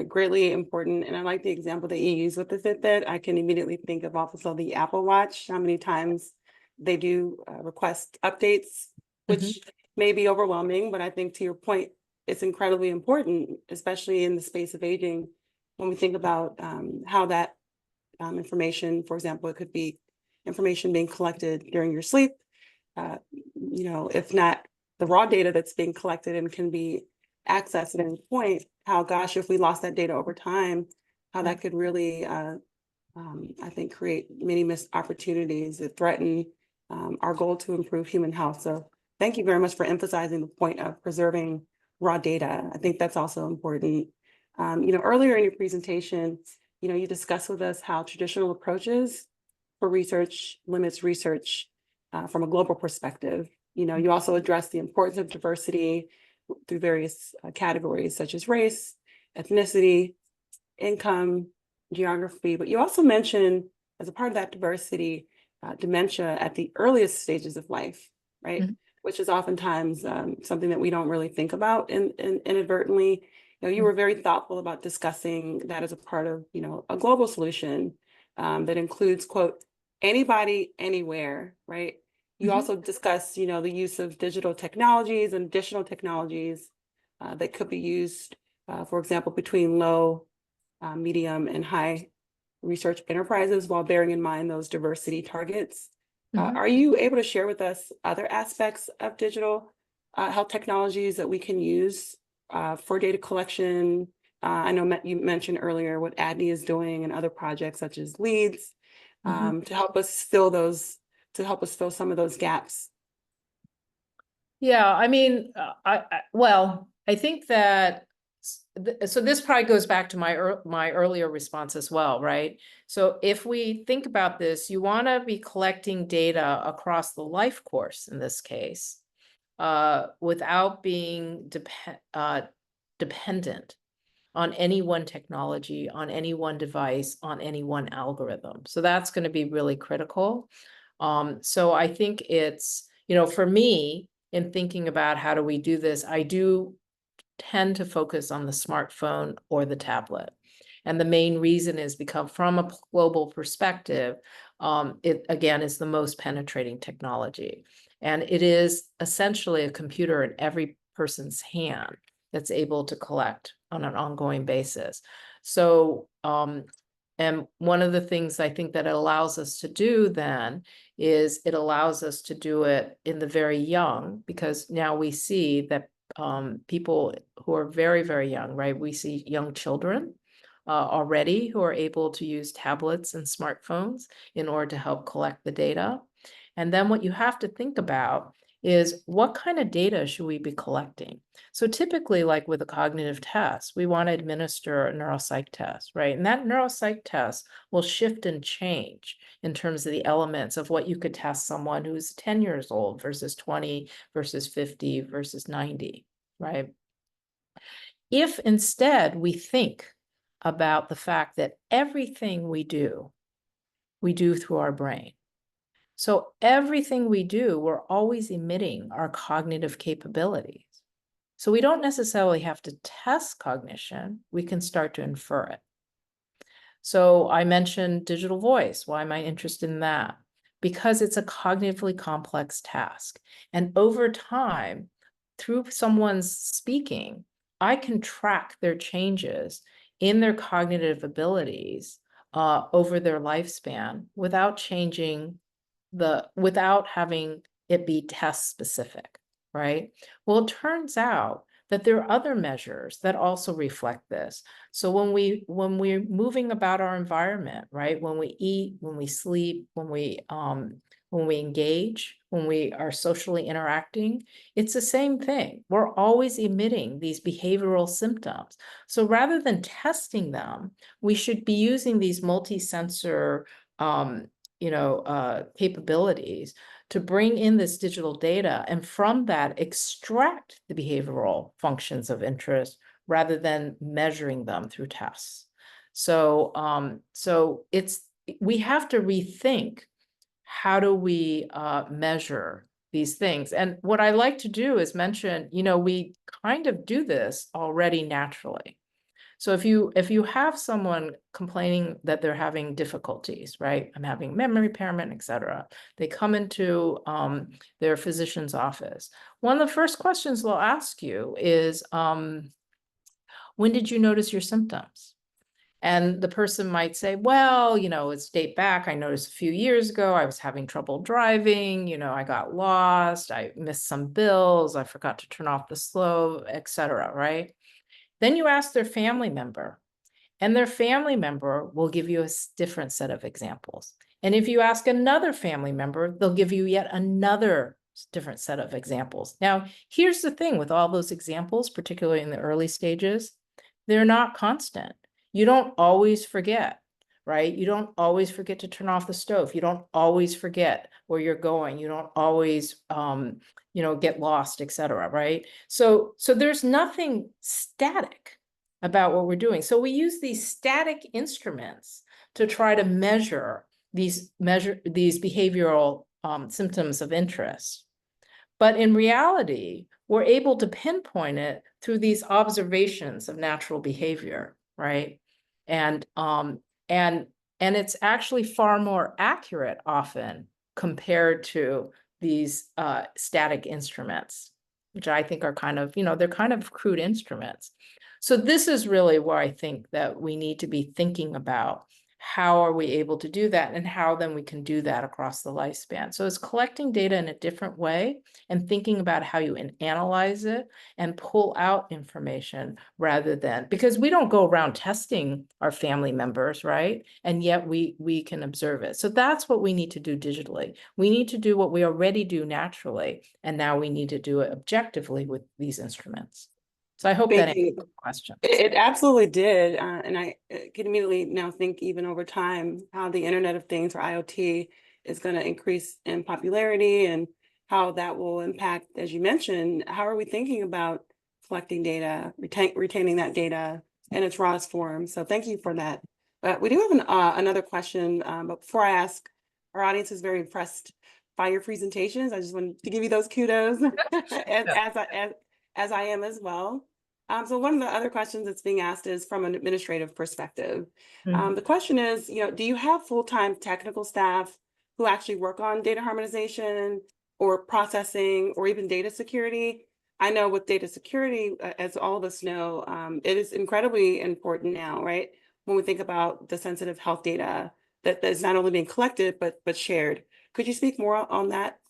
greatly important. And I like the example that you use with the Fitbit. I can immediately think of also the Apple Watch, how many times they do request updates, which may be overwhelming, but I think to your point, it's incredibly important, especially in the space of aging, when we think about how that information, for example, it could be information being collected during your sleep, if not the raw data that's being collected and can be access at any point, how, gosh, if we lost that data over time, how that could really, I think, create many missed opportunities that threaten our goal to improve human health. So thank you very much for emphasizing the point of preserving raw data. I think that's also important. Earlier in your presentation, you discussed with us how traditional approaches for research limits research from a global perspective. You also addressed the importance of diversity through various categories such as race, ethnicity, income, geography, but you also mentioned as a part of that diversity, dementia at the earliest stages of life, right? Which is oftentimes something that we don't really think about inadvertently. You were very thoughtful about discussing that as a part of, a global solution that includes, quote, anybody, anywhere, right? You also discussed, the use of digital technologies and additional technologies that could be used, for example, between low, medium, and high research enterprises, while bearing in mind those diversity targets. Mhm. Are you able to share with us other aspects of digital health technologies that we can use for data collection? I know you mentioned earlier what ADNI is doing and other projects such as LEADS Mhm. to help us fill some of those gaps. Yeah, I mean, well, I think that so this probably goes back to my earlier response as well, right? So if we think about this, you want to be collecting data across the life course in this case, without being dependent on any one technology, on any one device, on any one algorithm. So that's going to be really critical. So I think it's, for me, in thinking about how do we do this, I do tend to focus on the smartphone or the tablet. And the main reason is because from a global perspective, it again is the most penetrating technology. And it is essentially a computer in every person's hand that's able to collect on an ongoing basis. So, and one of the things I think that it allows us to do then is it allows us to do it in the very young, because now we see that people who are very, very young, right? We see young children already who are able to use tablets and smartphones in order to help collect the data. And then what you have to think about is what kind of data should we be collecting? So typically, like with a cognitive test, we want to administer a neuropsych test, right? And that neuropsych test will shift and change in terms of the elements of what you could test someone who's 10 years old versus 20 versus 50 versus 90, right? If instead we think about the fact that everything we do through our brain. So everything we do, we're always emitting our cognitive capabilities. So we don't necessarily have to test cognition, we can start to infer it. So I mentioned digital voice. Why am I interested in that? Because it's a cognitively complex task. And over time, through someone's speaking, I can track their changes in their cognitive abilities over their lifespan without without having it be test specific, right? Well, it turns out that there are other measures that also reflect this. So when we're moving about our environment, right? When we eat, when we sleep, when we engage, when we are socially interacting, it's the same thing. We're always emitting these behavioral symptoms. So rather than testing them, we should be using these multi-sensor capabilities to bring in this digital data and from that extract the behavioral functions of interest rather than measuring them through tests. So, we have to rethink how do we measure these things. And what I like to do is mention, we kind of do this already naturally. So if you have someone complaining that they're having difficulties, right? I'm having memory impairment, et cetera. They come into their physician's office. One of the first questions they'll ask you is, when did you notice your symptoms? And the person might say, well, it's date back. I noticed a few years ago, I was having trouble driving. I got lost. I missed some bills. I forgot to turn off the stove, et cetera, right? Then you ask their family member, and their family member will give you a different set of examples. And if you ask another family member, they'll give you yet another different set of examples. Now, here's the thing with all those examples, particularly in the early stages, they're not constant. You don't always forget, right? You don't always forget to turn off the stove. You don't always forget where you're going. You don't always, get lost, et cetera, right? So there's nothing static about what we're doing. So we use these static instruments to try to measure these behavioral symptoms of interest. But in reality, we're able to pinpoint it through these observations of natural behavior, right? And it's actually far more accurate often compared to these static instruments, which I think are kind of, they're kind of crude instruments. So this is really where I think that we need to be thinking about how are we able to do that, and how then we can do that across the lifespan. So it's collecting data in a different way and thinking about how you analyze it and pull out information rather than, because we don't go around testing our family members, right? And yet we can observe it. So that's what we need to do digitally. We need to do what we already do naturally, and now we need to do it objectively with these instruments. So I hope that Thank answers you. the question. It absolutely did. And I can immediately now think, even over time, how the Internet of Things, or IoT, is going to increase in popularity, and how that will impact, as you mentioned, how are we thinking about collecting data, retaining that data in its rawest form. So thank you for that. But we do have another question. But before I ask, our audience is very impressed by your presentations. I just wanted to give you those kudos as I am as well. So one of the other questions that's being asked is from an administrative perspective. Mhm. The question is, do you have full-time technical staff who actually work on data harmonization or processing or even data security? I know with data security, as all of us know, it is incredibly important now, right? When we think about the sensitive health data that is not only being collected, but shared. Could you speak more on that?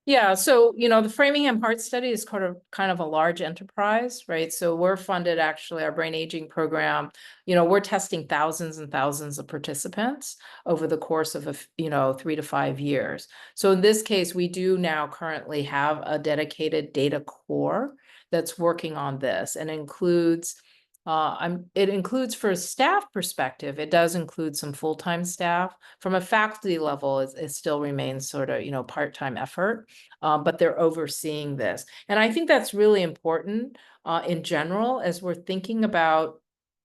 Yeah, so the Framingham Heart Study is kind of a large enterprise, right? So we're funded, actually, our brain aging program, we're testing thousands and thousands of participants over the course of 3 to 5 years. So in this case, we do now currently have a dedicated data core that's working on this, and it includes, for a staff perspective, it does include some full-time staff. From a faculty level, it still remains sort of, part-time effort, but they're overseeing this. And I think that's really important in general, as we're thinking about,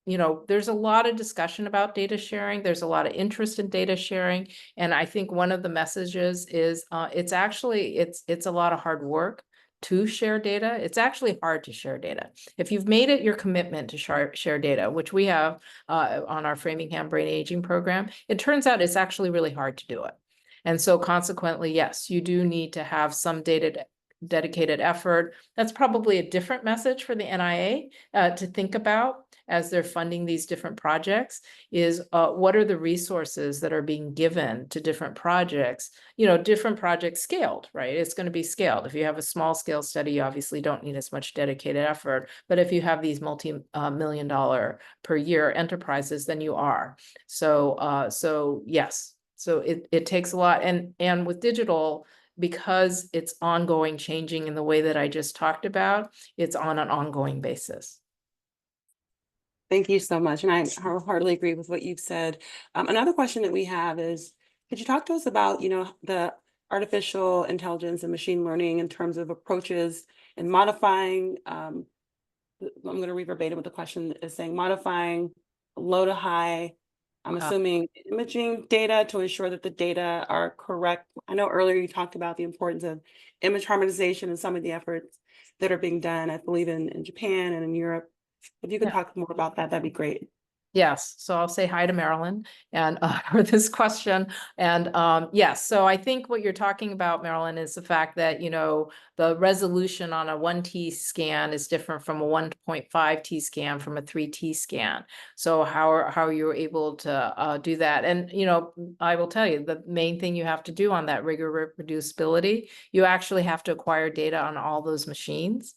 there's a lot of discussion about data sharing. There's a lot of interest in data sharing. And I think one of the messages is it's a lot of hard work to share data. It's actually hard to share data. If you've made it your commitment to share data, which we have on our Framingham Brain Aging program, it turns out it's actually really hard to do it. And so consequently, yes, you do need to have some dedicated effort. That's probably a different message for the NIA to think about as they're funding these different projects, is what are the resources that are being given to different projects, different projects scaled, right? It's going to be scaled. If you have a small scale study, you obviously don't need as much dedicated effort. But if you have these multi-million dollar per year enterprises, then you are. So yes, so it takes a lot. And with digital, because it's ongoing, changing in the way that I just talked about, it's on an ongoing basis. Thank you so much. And I wholeheartedly agree with what you've said. Another question that we have is, could you talk to us about, the artificial intelligence and machine learning in terms of approaches and modifying, I'm going to read verbatim what the question is saying, modifying low to high, I'm assuming imaging data to ensure that the data are correct. I know earlier you talked about the importance of image harmonization and some of the efforts that are being done, I believe in Japan and in Europe. If you could talk more about that, that'd be great. Yes, so I'll say hi to Marilyn and for this question. And yes, so I think what you're talking about, Marilyn, is the fact that, the resolution on a 1T scan is different from a 1.5T scan from a 3T scan. So how you're able to do that. And, I will tell you, the main thing you have to do on that rigor reproducibility, you actually have to acquire data on all those machines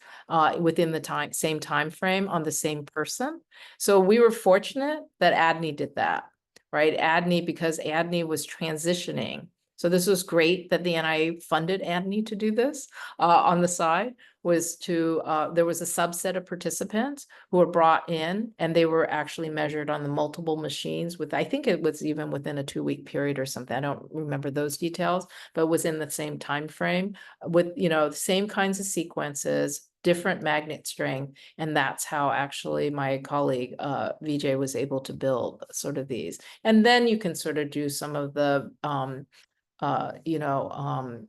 within the same time frame on the same person. So we were fortunate that ADNI did that, right? ADNI, because ADNI was transitioning. So this was great that the NIA funded ADNI to do this on the side, there was a subset of participants who were brought in, and they were actually measured on the multiple machines I think it was even within a 2-week period or something. I don't remember those details, but was in the same time frame with, the same kinds of sequences, different magnet strength. And that's how actually my colleague, VJ, was able to build sort of these. And then you can sort of do some of the,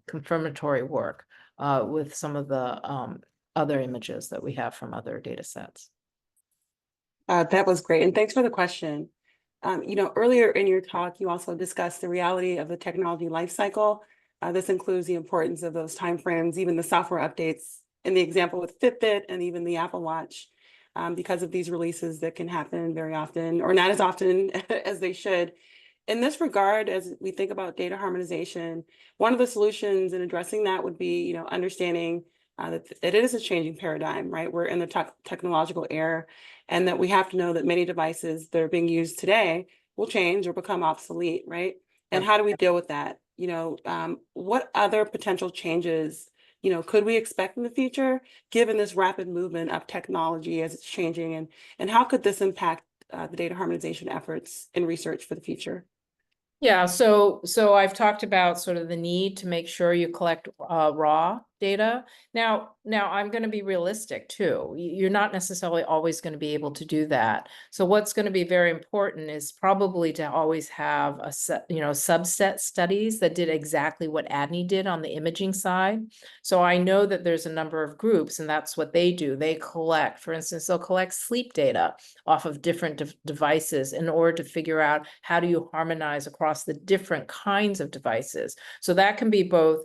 confirmatory work with some of the other images that we have from other data sets. That was great. And thanks for the question. Earlier in your talk, you also discussed the reality of the technology lifecycle. This includes the importance of those timeframes, even the software updates in the example with Fitbit and even the Apple Watch. because of these releases that can happen very often or not as often as they should. In this regard, as we think about data harmonization, one of the solutions in addressing that would be, understanding that it is a changing paradigm, right? We're in the technological era, and that we have to know that many devices that are being used today will change or become obsolete, right? And Yep. how do we deal with that? What other potential changes, could we expect in the future, given this rapid movement of technology as it's changing, and how could this impact the data harmonization efforts in research for the future? Yeah, so I've talked about sort of the need to make sure you collect raw data. Now I'm going to be realistic too. You're not necessarily always going to be able to do that. So what's going to be very important is probably to always have a set, subset studies that did exactly what ADNI did on the imaging side. So I know that there's a number of groups, and that's what they do. They collect, for instance, they'll collect sleep data off of different devices in order to figure out how do you harmonize across the different kinds of devices. So that can be both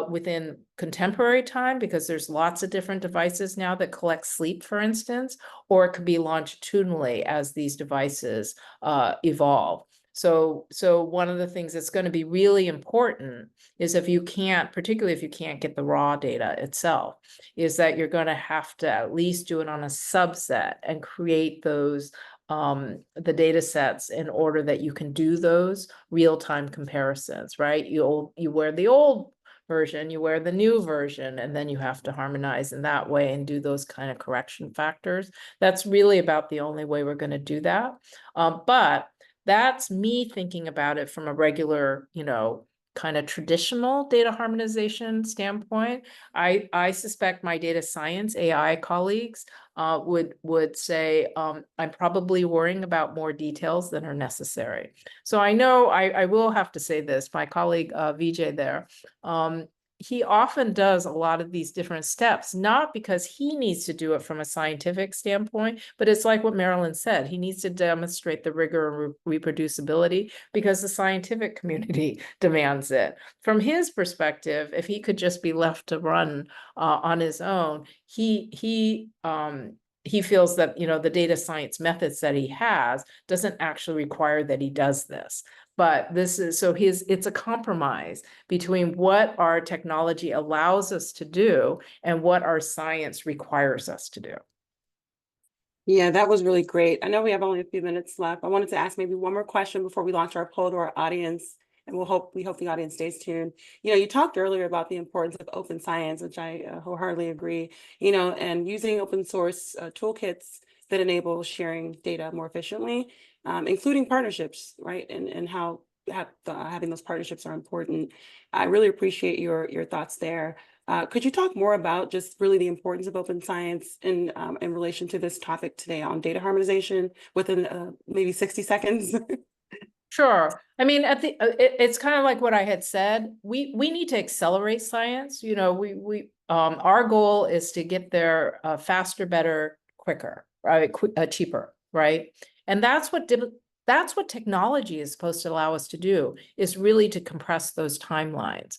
within contemporary time, because there's lots of different devices now that collect sleep, for instance, or it could be longitudinally as these devices evolve. So one of the things that's going to be really important is particularly if you can't get the raw data itself, is that you're going to have to at least do it on a subset and create those the data sets in order that you can do those real-time comparisons, right? You wear the old version, you wear the new version, and then you have to harmonize in that way and do those kind of correction factors. That's really about the only way we're going to do that. But that's me thinking about it from a regular, kind of traditional data harmonization standpoint. I suspect my data science AI colleagues would say, I'm probably worrying about more details than are necessary. So I know I will have to say this, my colleague Vijay there, he often does a lot of these different steps, not because he needs to do it from a scientific standpoint, but it's like what Marilyn said, he needs to demonstrate the rigor and reproducibility because the scientific community demands it. From his perspective, if he could just be left to run on his own, he feels that, the data science methods that he has doesn't actually require that he does this. But it's a compromise between what our technology allows us to do and what our science requires us to do. Yeah, that was really great. I know we have only a few minutes left. I wanted to ask maybe one more question before we launch our poll to our audience, and we hope the audience stays tuned. You talked earlier about the importance of open science, which I wholeheartedly agree, and using open source toolkits that enable sharing data more efficiently, including partnerships, right? And how having those partnerships are important. I really appreciate your thoughts there. Could you talk more about just really the importance of open science in relation to this topic today on data harmonization within maybe 60 seconds? Sure. I mean, it's kind of like what I had said. We need to accelerate science. Our goal is to get there faster, better, quicker, right? Cheaper, right? And that's what technology is supposed to allow us to do, is really to compress those timelines.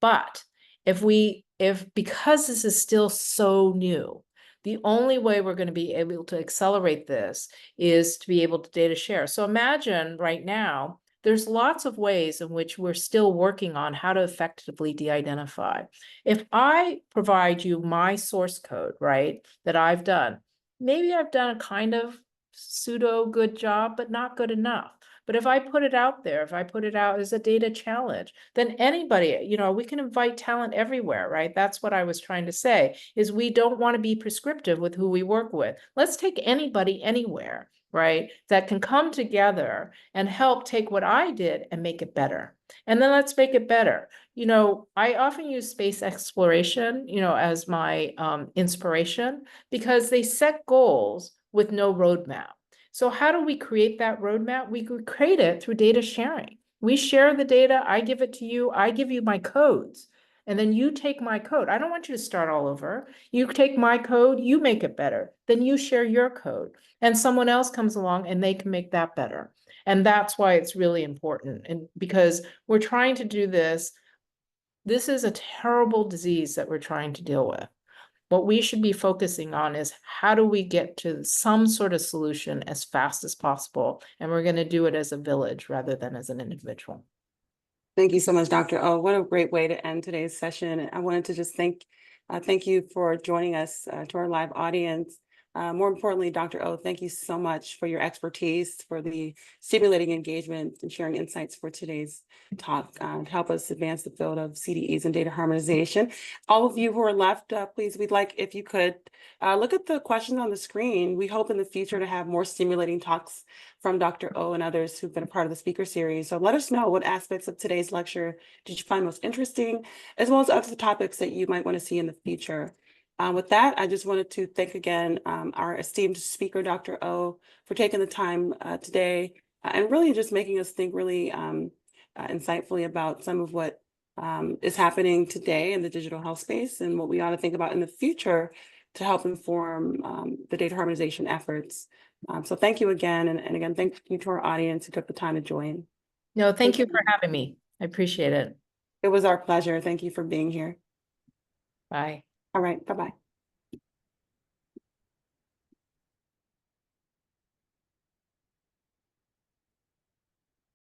But because this is still so new, the only way we're going to be able to accelerate this is to be able to data share. So imagine right now, there's lots of ways in which we're still working on how to effectively de-identify. If I provide you my source code, right, that I've done, maybe I've done a kind of pseudo good job, but not good enough. But if I put it out there, if I put it out as a data challenge, then anybody, we can invite talent everywhere, right? That's what I was trying to say, is we don't want to be prescriptive with who we work with. Let's take anybody anywhere, right? That can come together and help take what I did and make it better. And then let's make it better. I often use space exploration, as my inspiration, because they set goals with no roadmap. So how do we create that roadmap? We could create it through data sharing. We share the data, I give it to you, I give you my codes, and then you take my code. I don't want you to start all over. You take my code, you make it better. Then you share your code, and someone else comes along and they can make that better. And that's why it's really important. And because we're trying to do this, this is a terrible disease that we're trying to deal with. what we should be focusing on is how do we get to some sort of solution as fast as possible? And we're going to do it as a village rather than as an individual. Thank you so much, Dr. O. What a great way to end today's session. I wanted to just thank you for joining us to our live audience. More importantly, Dr. O, thank you so much for your expertise, for the stimulating engagement and sharing insights for today's talk to help us advance the field of CDEs and data harmonization. All of you who are left, please, we'd like if you could look at the questions on the screen. We hope in the future to have more stimulating talks from Dr. O and others who've been a part of the speaker series. So let us know what aspects of today's lecture did you find most interesting, as well as other topics that you might want to see in the future. With that, I just wanted to thank again our esteemed speaker, Dr. O, for taking the time today and really just making us think really insightfully about some of what is happening today in the digital health space and what we ought to think about in the future to help inform the data harmonization efforts. So thank you again. And again, thank you to our audience who took the time to join. No, thank you for having me. I appreciate it. It was our pleasure. Thank you for being here. Bye. All right. Bye-bye.